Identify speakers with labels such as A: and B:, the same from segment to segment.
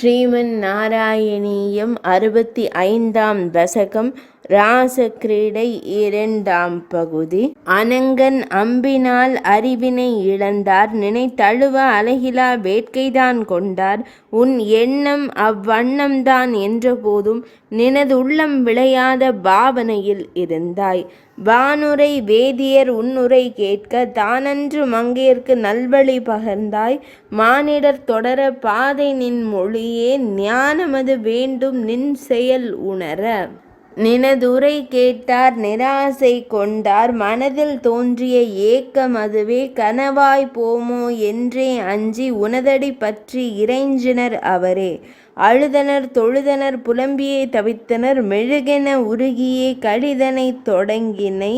A: ஸ்ரீமன் நாராயணீயம் 65ஆம் தசகம் ராசக்கிரீடை 2ஆம் பகுதி. அனங்கன் அம்பினால் அறிவினை இழந்தார், நினைத்தழுவ அலகிலா வேட்கைதான் கொண்டார். உன் எண்ணம் அவ்வண்ணம்தான் என்றபோதும் நினது உள்ளம் விளையாத பாவனையில் இருந்தாய். வானுரை வேதியர் உன்னுரை கேட்க தானன்று மங்கையர்க்கு நல்வழி பகர்ந்தாய். மானிடர் தொடர பாதை நின் மொழியே, ஞானமது வேண்டும் நின் செயல் உணர. நினதுரை கேட்டார் நிராசை கொண்டார், மனதில் தோன்றிய ஏக்கம் அதுவே கனவாய் போமோ என்றே அஞ்சி உனதடி பற்றி இறைஞ்சினர் அவரே. அழுதனர் தொழுதனர் புலம்பியே தவித்தனர், மெழுகென உருகியே கடிதனை தொடங்கினை.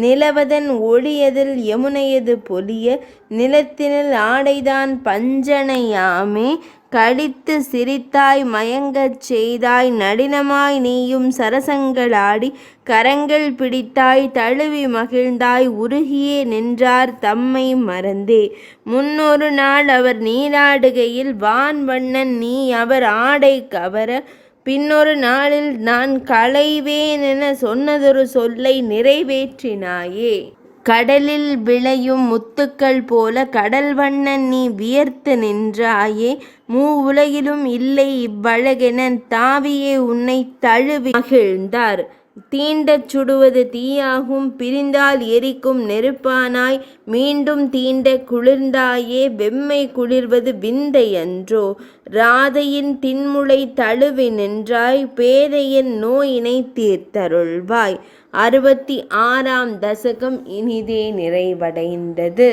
A: நிலவதன் ஒளியதில் யமுனையது பொலிய, நிலத்தினில் ஆடைதான் பஞ்சனையாமே. கடித்து சிரித்தாய் மயங்கச் செய்தாய், நளினமாய் நீயும் சரசங்களாடி கரங்கள் பிடித்தாய் தழுவி மகிழ்ந்தாய். உருகியே நின்றார் தம்மை மறந்தே, முன்னொரு நாள் அவர் நீராடுகையில் வான்வண்ணன் நீ அவர் ஆடை கவர. பின்னொரு நாளில் நான் களைவேனென சொன்னதொரு சொல்லை நிறைவேற்றினாயே. கடலில் விளையும் முத்துக்கள் போல கடல் வண்ணன் நீ வியர்த்து நின்றாயே. மூவுலகிலும் இல்லை இவ்வழகென தாவியே உன்னை தழுவி மகிழ்ந்தார். தீண்டச் சுடுவது தீயாகும், பிரிந்தால் எரிக்கும் நெருப்பானாய். மீண்டும் தீண்ட குளிர்ந்தாயே, வெம்மை குளிர்வது விந்தையன்றோ. ராதையின் தின்முளை தழுவி நின்றாய், பேதையின் நோயினை தீர்த்தருள்வாய். 66ஆம் தசகம் இனிதே நிறைவடைந்தது.